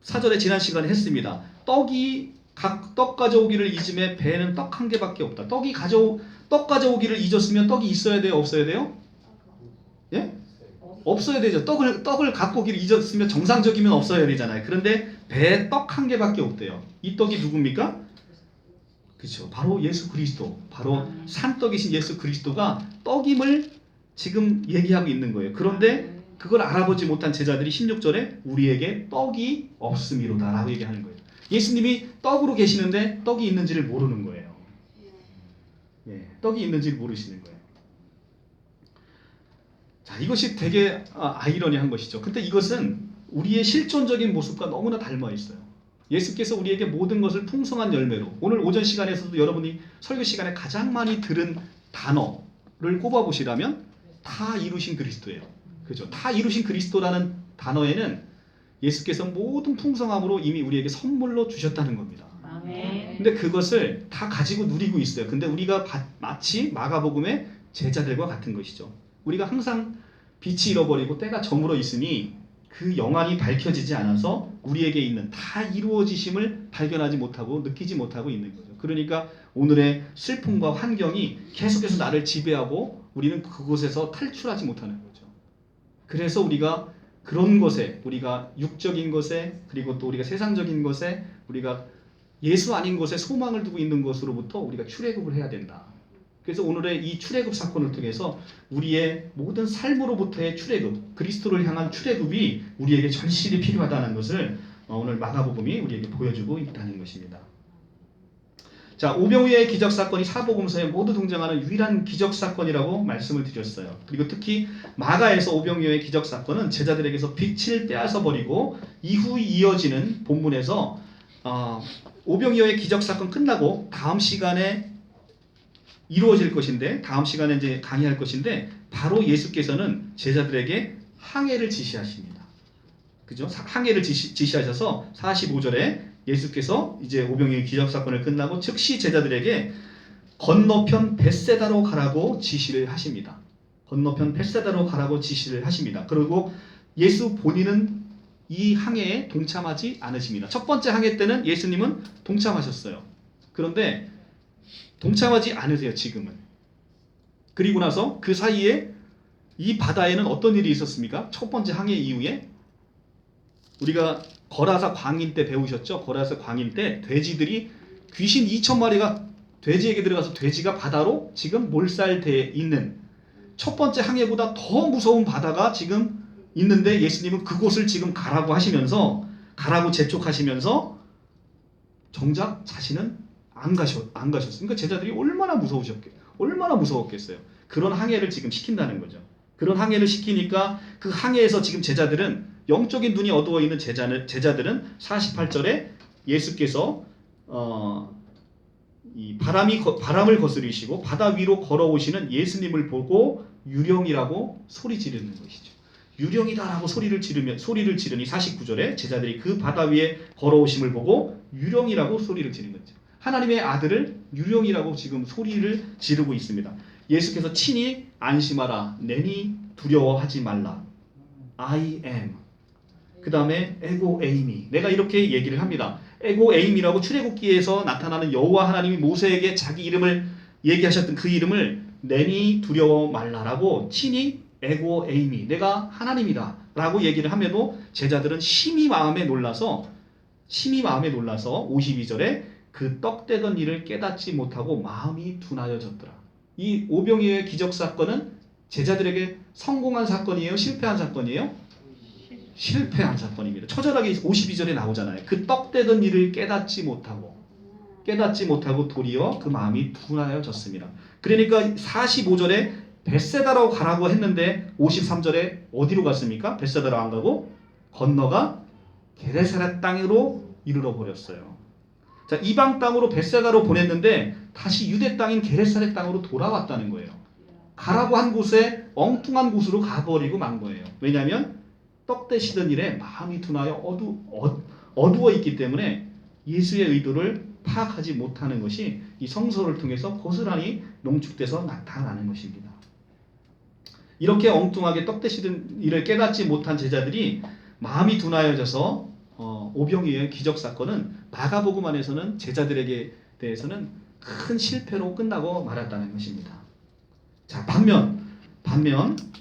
14절에 지난 시간에 했습니다. 떡 가져오기를 잊음에 배에는 떡 1개밖에 없다. 떡 가져오기를 잊었으면 떡이 있어야 돼요? 없어야 돼요? 예? 없어야 되죠. 떡을 갖고 오기를 잊었으면 정상적이면 없어야 되잖아요. 그런데 배에 떡 1개밖에 없대요. 이 떡이 누굽니까? 그렇죠. 바로 예수 그리스도. 바로 산떡이신 예수 그리스도가 떡임을 지금 얘기하고 있는 거예요. 그런데 그걸 알아보지 못한 제자들이 16절에 우리에게 떡이 없음이로다 라고 얘기하는 거예요. 예수님이 떡으로 계시는데 떡이 있는지를 모르는 거예요. 예, 떡이 있는지를 모르시는 거예요. 자, 이것이 되게 아이러니한 것이죠. 근데 이것은 우리의 실존적인 모습과 너무나 닮아 있어요. 예수께서 우리에게 모든 것을 풍성한 열매로, 오늘 오전 시간에서도 여러분이 설교 시간에 가장 많이 들은 단어를 꼽아보시라면 다 이루신 그리스도예요. 그죠? 다 이루신 그리스도라는 단어에는 예수께서 모든 풍성함으로 이미 우리에게 선물로 주셨다는 겁니다. 아멘. 근데 그것을 다 가지고 누리고 있어요. 근데 우리가 마치 마가복음의 제자들과 같은 것이죠. 우리가 항상 빛이 잃어버리고 때가 저물어 있으니 그 영안이 밝혀지지 않아서 우리에게 있는 다 이루어지심을 발견하지 못하고 느끼지 못하고 있는 거죠. 그러니까 오늘의 슬픔과 환경이 계속해서 나를 지배하고 우리는 그곳에서 탈출하지 못하는 거죠. 그래서 우리가 그런 것에, 우리가 육적인 것에, 그리고 또 우리가 세상적인 것에, 우리가 예수 아닌 것에 소망을 두고 있는 것으로부터 우리가 출애굽을 해야 된다. 그래서 오늘의 이 출애굽 사건을 통해서 우리의 모든 삶으로부터의 출애굽, 그리스도를 향한 출애굽이 우리에게 절실히 필요하다는 것을 오늘 마가복음이 우리에게 보여주고 있다는 것입니다. 자, 오병이어의 기적 사건이 사복음서에 모두 등장하는 유일한 기적 사건이라고 말씀을 드렸어요. 그리고 특히 마가에서 오병이어의 기적 사건은 제자들에게서 빛을 빼앗아 버리고 이후 이어지는 본문에서 오병이어의 기적 사건 끝나고 다음 시간에 이루어질 것인데, 다음 시간에 이제 강의할 것인데, 바로 예수께서는 제자들에게 항해를 지시하십니다. 그죠? 항해를 지시하셔서 45절에 예수께서 이제 오병이어의 기적 사건을 끝나고 즉시 제자들에게 건너편 벳세다로 가라고 지시를 하십니다. 건너편 벳세다로 가라고 지시를 하십니다. 그리고 예수 본인은 이 항해에 동참하지 않으십니다. 첫 번째 항해 때는 예수님은 동참하셨어요. 그런데 동참하지 않으세요, 지금은. 그리고 나서 그 사이에 이 바다에는 어떤 일이 있었습니까? 첫 번째 항해 이후에 우리가 거라사 광인 때 배우셨죠? 거라사 광인 때 돼지들이 귀신 2,000마리가 돼지에게 들어가서 돼지가 바다로 지금 몰살돼 있는 첫 번째 항해보다 더 무서운 바다가 지금 있는데 예수님은 그곳을 지금 가라고 하시면서 가라고 재촉하시면서 정작 자신은 안 가셨어요. 그러니까 제자들이 얼마나 무서웠겠어요. 그런 항해를 지금 시킨다는 거죠. 그런 항해를 시키니까 그 항해에서 지금 제자들은 영적인 눈이 어두워 있는 제자들은 48절에 예수께서 이 바람을 거스르시고 바다 위로 걸어오시는 예수님을 보고 유령이라고 소리 지르는 것이죠. 유령이다라고 소리를 지르니 49절에 제자들이 그 바다 위에 걸어오심을 보고 유령이라고 소리를 지르는 거죠. 하나님의 아들을 유령이라고 지금 소리를 지르고 있습니다. 예수께서 친히 안심하라, 내니 두려워하지 말라. I am. 그 다음에 에고 에이미. 내가 이렇게 얘기를 합니다. 에고 에임이라고 출애굽기에서 나타나는 여호와 하나님이 모세에게 자기 이름을 얘기하셨던 그 이름을 내니 두려워 말라라고 친히 에고 에임이 내가 하나님이다 라고 얘기를 함에도 제자들은 심히 마음에 놀라서 52절에 그 떡되던 일을 깨닫지 못하고 마음이 둔하여졌더라. 이 오병이어의 기적 사건은 제자들에게 성공한 사건이에요? 실패한 사건이에요? 실패한 사건입니다. 처절하게 52절에 나오잖아요. 그 떡되던 일을 깨닫지 못하고 도리어 그 마음이 둔하여졌습니다. 그러니까 45절에 벳세다로 가라고 했는데 53절에 어디로 갔습니까? 벳세다로 안 가고 건너가 게네사렛 땅으로 이르러 버렸어요. 자, 이방 땅으로 벳세다로 보냈는데 다시 유대 땅인 게네사렛 땅으로 돌아왔다는 거예요. 가라고 한 곳에 엉뚱한 곳으로 가버리고 만 거예요. 왜냐하면 떡 되시던 일에 마음이 둔하여 어두워 있기 때문에 예수의 의도를 파악하지 못하는 것이 이 성서를 통해서 고스란히 농축돼서 나타나는 것입니다. 이렇게 엉뚱하게 떡 되시던 일을 깨닫지 못한 제자들이 마음이 둔하여져서 오병이어의 기적 사건은 마가복음 안에서는 제자들에게 대해서는 큰 실패로 끝나고 말았다는 것입니다. 자, 반면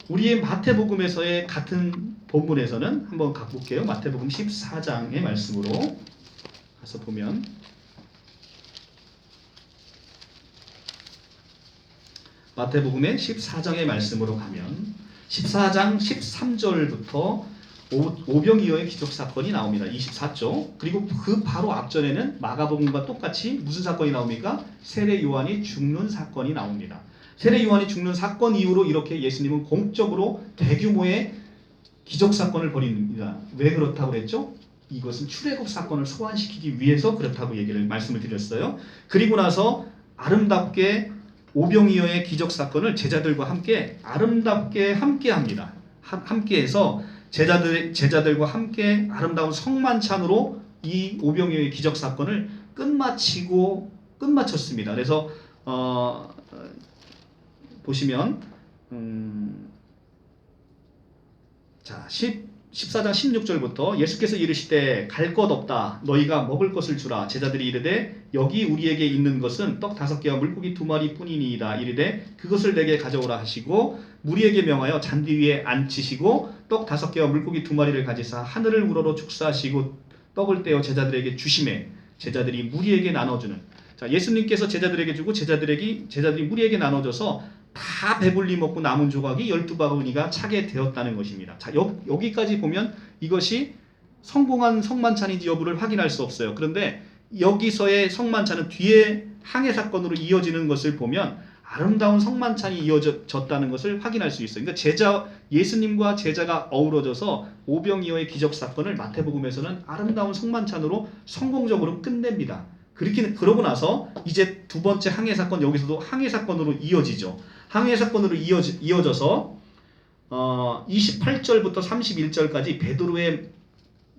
우리의 마태복음에서의 같은 본문에서는 한번 가볼게요. 마태복음 14장의 말씀으로 가서 보면 마태복음의 14장의 말씀으로 가면 14장 13절부터 오병이어의 기적 사건이 나옵니다. 24쪽. 그리고 그 바로 앞전에는 마가복음과 똑같이 무슨 사건이 나옵니까? 세례 요한이 죽는 사건이 나옵니다. 세례 요한이 죽는 사건 이후로 이렇게 예수님은 공적으로 대규모의 기적 사건을 벌입니다. 왜 그렇다고 그랬죠? 이것은 출애굽 사건을 소환시키기 위해서 그렇다고 말씀을 드렸어요. 그리고 나서 아름답게 오병이어의 기적 사건을 제자들과 함께 아름답게 함께합니다. 함께해서 제자들과 함께 아름다운 성만찬으로 이 오병이어의 기적 사건을 끝마쳤습니다. 그래서 보시면 자 14장 16절부터 예수께서 이르시되 갈 것 없다 너희가 먹을 것을 주라. 제자들이 이르되 여기 우리에게 있는 것은 떡 5개와 물고기 2마리 뿐이니이다. 이르되 그것을 내게 가져오라 하시고 무리에게 명하여 잔디 위에 앉히시고 떡 5개와 물고기 2마리를 가지사 하늘을 우러러 축사하시고 떡을 떼어 제자들에게 주시매 제자들이 무리에게 나눠주는. 자, 예수님께서 제자들에게 주고 제자들이 무리에게 나눠줘서 다 배불리 먹고 남은 조각이 12바구니가 차게 되었다는 것입니다. 자, 여기까지 보면 이것이 성공한 성만찬인지 여부를 확인할 수 없어요. 그런데 여기서의 성만찬은 뒤에 항해 사건으로 이어지는 것을 보면 아름다운 성만찬이 이어졌다는 것을 확인할 수 있어요. 그러니까 예수님과 제자가 어우러져서 오병이어의 기적 사건을 마태복음에서는 아름다운 성만찬으로 성공적으로 끝냅니다. 그러고 나서 이제 두 번째 항해 사건, 여기서도 항해 사건으로 이어지죠. 항해 사건으로 이어져서 28절부터 31절까지 베드로의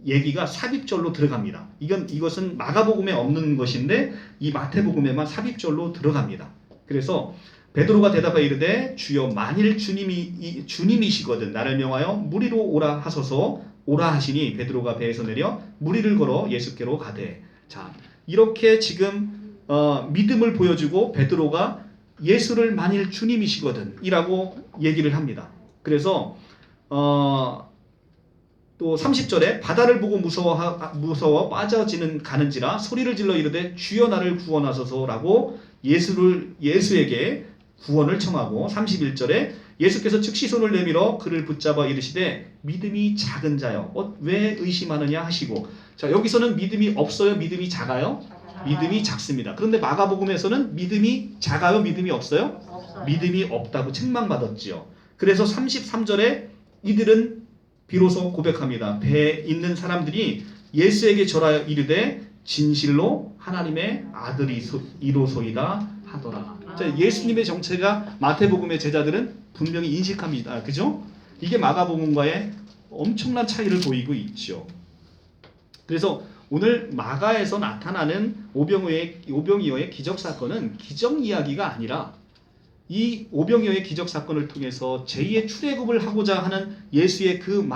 얘기가 삽입절로 들어갑니다. 이것은 마가복음에 없는 것인데 이 마태복음에만 삽입절로 들어갑니다. 그래서 베드로가 대답하여 이르되 주여 만일 주님이시거든 나를 명하여 물 위로 오라 하소서. 오라 하시니 베드로가 배에서 내려 물 위를 걸어 예수께로 가되. 자, 이렇게 지금 믿음을 보여주고 베드로가 예수를 만일 주님이시거든 이라고 얘기를 합니다. 그래서 또 30절에 바다를 보고 무서워 빠져지는 가는지라 소리를 질러 이르되 주여 나를 구원하소서라고 예수에게 구원을 청하고, 31절에 예수께서 즉시 손을 내밀어 그를 붙잡아 이르시되 믿음이 작은 자여 왜 의심하느냐 하시고. 자, 여기서는 믿음이 없어요? 믿음이 작아요? 믿음이 작습니다. 그런데 마가복음에서는 믿음이 작아요? 믿음이 없어요? 믿음이 없다고 책망받았지요. 그래서 33절에 이들은 비로소 고백합니다. 배에 있는 사람들이 예수에게 절하여 이르되 진실로 하나님의 아들이로소이다 하더라. 자, 예수님의 정체가 마태복음의 제자들은 분명히 인식합니다. 그죠? 이게 마가복음과의 엄청난 차이를 보이고 있죠. 그래서 오늘 마가에서 나타나는 오병이어의 기적사건은 기적 이야기가 아니라 이 오병이어의 기적사건을 통해서 제2의 출애굽을 하고자 하는 예수의 그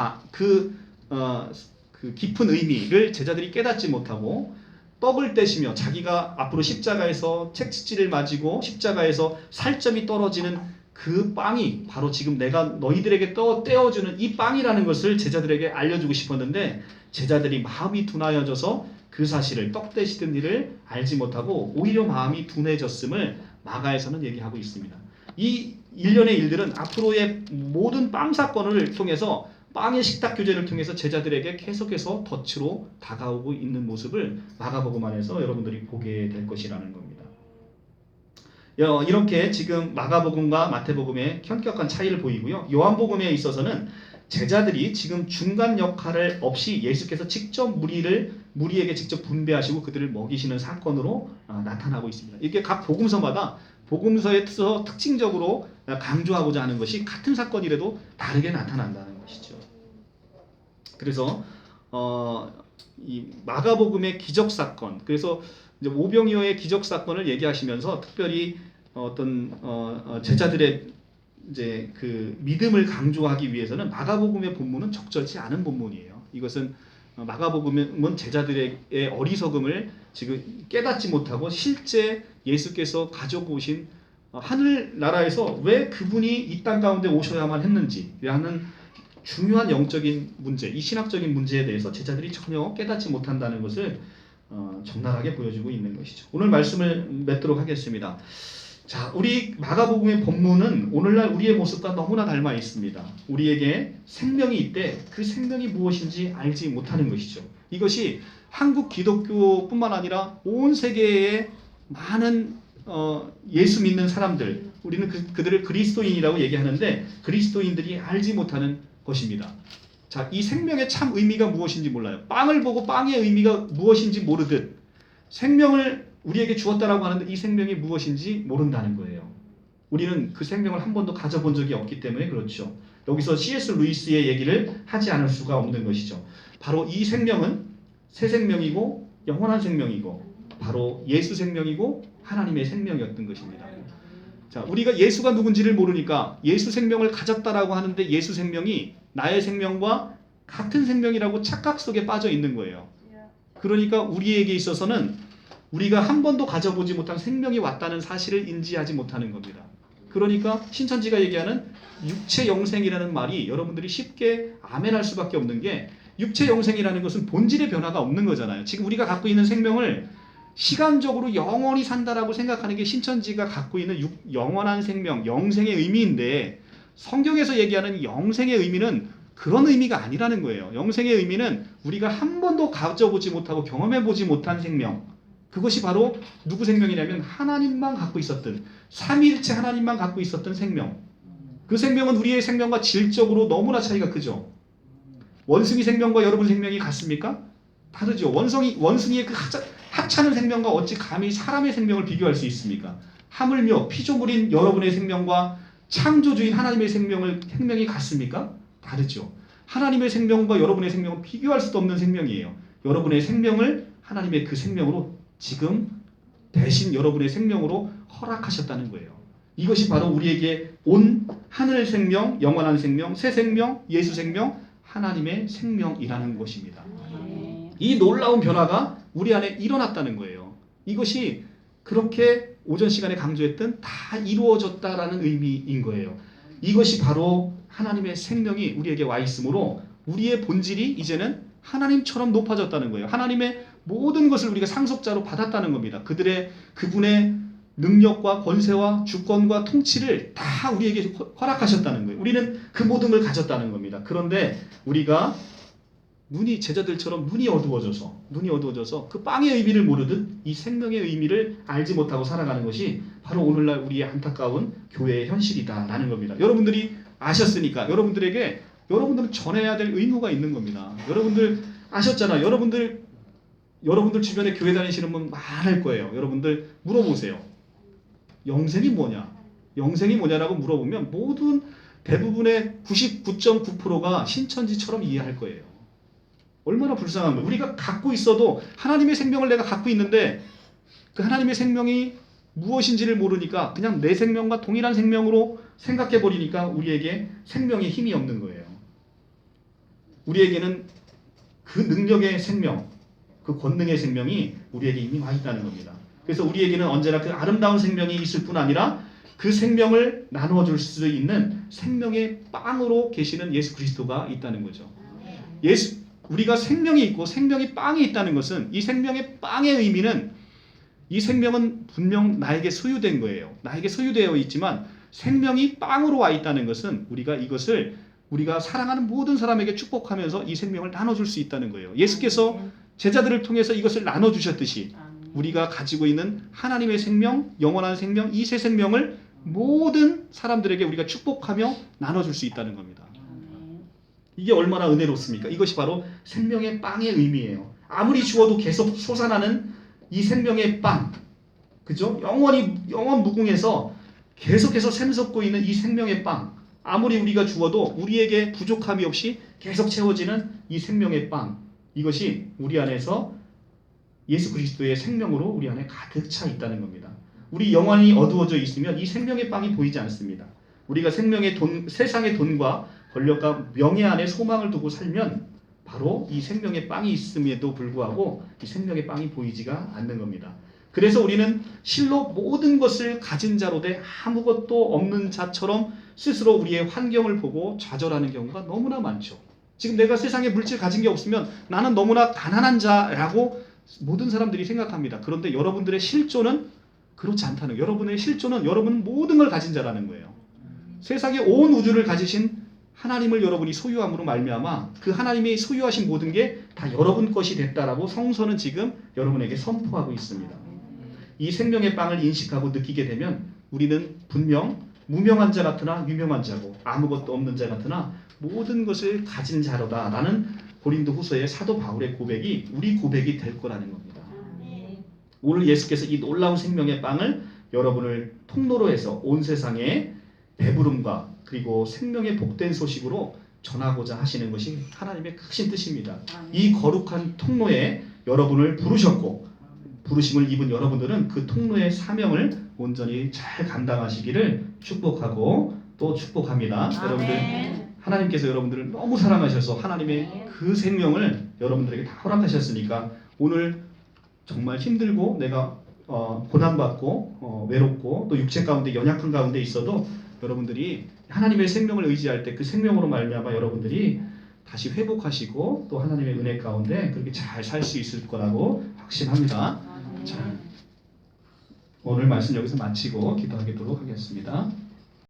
깊은 의미를 제자들이 깨닫지 못하고 떡을 떼시며 자기가 앞으로 십자가에서 채찍질을 맞이고 십자가에서 살점이 떨어지는 그 빵이 바로 지금 내가 너희들에게 떼어주는 이 빵이라는 것을 제자들에게 알려주고 싶었는데 제자들이 마음이 둔하여져서 그 사실을 떡 떼시던 일을 알지 못하고 오히려 마음이 둔해졌음을 마가에서는 얘기하고 있습니다. 이 일련의 일들은 앞으로의 모든 빵 사건을 통해서 빵의 식탁 교제를 통해서 제자들에게 계속해서 덫으로 다가오고 있는 모습을 마가복음 안에서 여러분들이 보게 될 것이라는 겁니다. 이렇게 지금 마가복음과 마태복음의 현격한 차이를 보이고요. 요한복음에 있어서는 제자들이 지금 중간 역할을 없이 예수께서 직접 무리에게 직접 분배하시고 그들을 먹이시는 사건으로 나타나고 있습니다. 이게 각 복음서마다 복음서에서 특징적으로 강조하고자 하는 것이 같은 사건이라도 다르게 나타난다는 것이죠. 그래서 이 마가복음의 기적 사건, 그래서 이제 오병이어의 기적 사건을 얘기하시면서 특별히 어떤 제자들의 이제 그 믿음을 강조하기 위해서는 마가복음의 본문은 적절치 않은 본문이에요. 이것은 마가복음은 제자들의 어리석음을 지금 깨닫지 못하고 실제 예수께서 가지고 오신 하늘나라에서 왜 그분이 이 땅 가운데 오셔야만 했는지라는 중요한 영적인 문제, 이 신학적인 문제에 대해서 제자들이 전혀 깨닫지 못한다는 것을 적나라하게 보여주고 있는 것이죠. 오늘 말씀을 맺도록 하겠습니다. 자, 우리 마가복음의 본문은 오늘날 우리의 모습과 너무나 닮아 있습니다. 우리에게 생명이 있되 그 생명이 무엇인지 알지 못하는 것이죠. 이것이 한국 기독교뿐만 아니라 온 세계의 많은 예수 믿는 사람들, 우리는 그들을 그리스도인이라고 얘기하는데 그리스도인들이 알지 못하는 것입니다. 자, 이 생명의 참 의미가 무엇인지 몰라요. 빵을 보고 빵의 의미가 무엇인지 모르듯 생명을 우리에게 주었다라고 하는데 이 생명이 무엇인지 모른다는 거예요. 우리는 그 생명을 한 번도 가져본 적이 없기 때문에 그렇죠. 여기서 C.S. 루이스의 얘기를 하지 않을 수가 없는 것이죠. 바로 이 생명은 새 생명이고 영원한 생명이고 바로 예수 생명이고 하나님의 생명이었던 것입니다. 자, 우리가 예수가 누군지를 모르니까 예수 생명을 가졌다라고 하는데 예수 생명이 나의 생명과 같은 생명이라고 착각 속에 빠져 있는 거예요. 그러니까 우리에게 있어서는 우리가 한 번도 가져보지 못한 생명이 왔다는 사실을 인지하지 못하는 겁니다. 그러니까 신천지가 얘기하는 육체 영생이라는 말이 여러분들이 쉽게 아멘할 수밖에 없는 게 육체 영생이라는 것은 본질의 변화가 없는 거잖아요. 지금 우리가 갖고 있는 생명을 시간적으로 영원히 산다라고 생각하는 게 신천지가 갖고 있는 영원한 생명, 영생의 의미인데 성경에서 얘기하는 영생의 의미는 그런 의미가 아니라는 거예요. 영생의 의미는 우리가 한 번도 가져보지 못하고 경험해보지 못한 생명, 그것이 바로 누구 생명이냐면 하나님만 갖고 있었던, 삼위일체 하나님만 갖고 있었던 생명. 그 생명은 우리의 생명과 질적으로 너무나 차이가 크죠. 원숭이 생명과 여러분 생명이 같습니까? 다르죠. 원숭이의 그 하찮은 생명과 어찌 감히 사람의 생명을 비교할 수 있습니까? 하물며 피조물인 여러분의 생명과 창조주인 하나님의 생명이 같습니까? 다르죠. 하나님의 생명과 여러분의 생명은 비교할 수도 없는 생명이에요. 여러분의 생명을 하나님의 그 생명으로 지금 대신 여러분의 생명으로 허락하셨다는 거예요. 이것이 바로 우리에게 온 하늘 생명, 영원한 생명, 새 생명, 예수 생명, 하나님의 생명이라는 것입니다. 이 놀라운 변화가 우리 안에 일어났다는 거예요. 이것이 그렇게 오전 시간에 강조했던 다 이루어졌다라는 의미인 거예요. 이것이 바로 하나님의 생명이 우리에게 와 있으므로 우리의 본질이 이제는 하나님처럼 높아졌다는 거예요. 하나님의 모든 것을 우리가 상속자로 받았다는 겁니다. 그분의 능력과 권세와 주권과 통치를 다 우리에게 허락하셨다는 거예요. 우리는 그 모든 걸 가졌다는 겁니다. 그런데 우리가 제자들처럼 눈이 어두워져서 그 빵의 의미를 모르듯 이 생명의 의미를 알지 못하고 살아가는 것이 바로 오늘날 우리의 안타까운 교회의 현실이다라는 겁니다. 여러분들이 아셨으니까 여러분들은 전해야 될 의무가 있는 겁니다. 여러분들 아셨잖아요. 여러분들 주변에 교회 다니시는 분 많을 거예요. 여러분들 물어보세요. 영생이 뭐냐라고 물어보면 대부분의 99.9%가 신천지처럼 이해할 거예요. 얼마나 불쌍한 거예요. 우리가 갖고 있어도 하나님의 생명을 내가 갖고 있는데 그 하나님의 생명이 무엇인지를 모르니까 그냥 내 생명과 동일한 생명으로 생각해 버리니까 우리에게 생명의 힘이 없는 거예요. 우리에게는 그 능력의 생명, 그 권능의 생명이 우리에게 이미 와 있다는 겁니다. 그래서 우리에게는 언제나 그 아름다운 생명이 있을 뿐 아니라 그 생명을 나누어줄 수 있는 생명의 빵으로 계시는 예수 그리스도가 있다는 거죠. 우리가 생명이 있고 생명의 빵이 있다는 것은 이 생명의 빵의 의미는 이 생명은 분명 나에게 소유된 거예요. 나에게 소유되어 있지만 생명이 빵으로 와 있다는 것은 우리가 사랑하는 모든 사람에게 축복하면서 이 생명을 나눠줄 수 있다는 거예요. 예수께서 제자들을 통해서 이것을 나눠주셨듯이 우리가 가지고 있는 하나님의 생명, 영원한 생명, 이 새 생명을 모든 사람들에게 우리가 축복하며 나눠줄 수 있다는 겁니다. 이게 얼마나 은혜롭습니까? 이것이 바로 생명의 빵의 의미예요. 아무리 주어도 계속 솟아나는 이 생명의 빵, 그죠? 영원 무궁해서 계속해서 샘솟고 있는 이 생명의 빵, 아무리 우리가 주어도 우리에게 부족함이 없이 계속 채워지는 이 생명의 빵, 이것이 우리 안에서 예수 그리스도의 생명으로 우리 안에 가득 차 있다는 겁니다. 우리 영혼이 어두워져 있으면 이 생명의 빵이 보이지 않습니다. 우리가 세상의 돈과 권력과 명예 안에 소망을 두고 살면 바로 이 생명의 빵이 있음에도 불구하고 이 생명의 빵이 보이지가 않는 겁니다. 그래서 우리는 실로 모든 것을 가진 자로 돼 아무것도 없는 자처럼 스스로 우리의 환경을 보고 좌절하는 경우가 너무나 많죠. 지금 내가 세상에 물질 가진 게 없으면 나는 너무나 가난한 자라고 모든 사람들이 생각합니다. 그런데 여러분들의 실존은 그렇지 않다는 거예요. 여러분의 실존은 여러분 모든 걸 가진 자라는 거예요. 세상의 온 우주를 가지신 하나님을 여러분이 소유함으로 말미암아 그 하나님이 소유하신 모든 게 다 여러분 것이 됐다라고 성서는 지금 여러분에게 선포하고 있습니다. 이 생명의 빵을 인식하고 느끼게 되면 우리는 분명 무명한 자 같으나 유명한 자고 아무것도 없는 자 같으나 모든 것을 가진 자로다라는 고린도후서의 사도 바울의 고백이 우리 고백이 될 거라는 겁니다. 오늘 예수께서 이 놀라운 생명의 빵을 여러분을 통로로 해서 온 세상에 배부름과 그리고 생명의 복된 소식으로 전하고자 하시는 것이 하나님의 크신 뜻입니다. 이 거룩한 통로에 여러분을 부르셨고 부르심을 입은 여러분들은 그 통로의 사명을 온전히 잘 감당하시기를 축복하고 또 축복합니다. 여러분들 하나님께서 여러분들을 너무 사랑하셔서 하나님의 그 생명을 여러분들에게 다 허락하셨으니까 오늘 정말 힘들고 내가 고난받고 외롭고 또 육체 가운데 연약한 가운데 있어도 여러분들이 하나님의 생명을 의지할 때 그 생명으로 말미암아 여러분들이 다시 회복하시고 또 하나님의 은혜 가운데 그렇게 잘 살 수 있을 거라고 확신합니다. 자, 오늘 말씀 여기서 마치고 기도하도록 하겠습니다.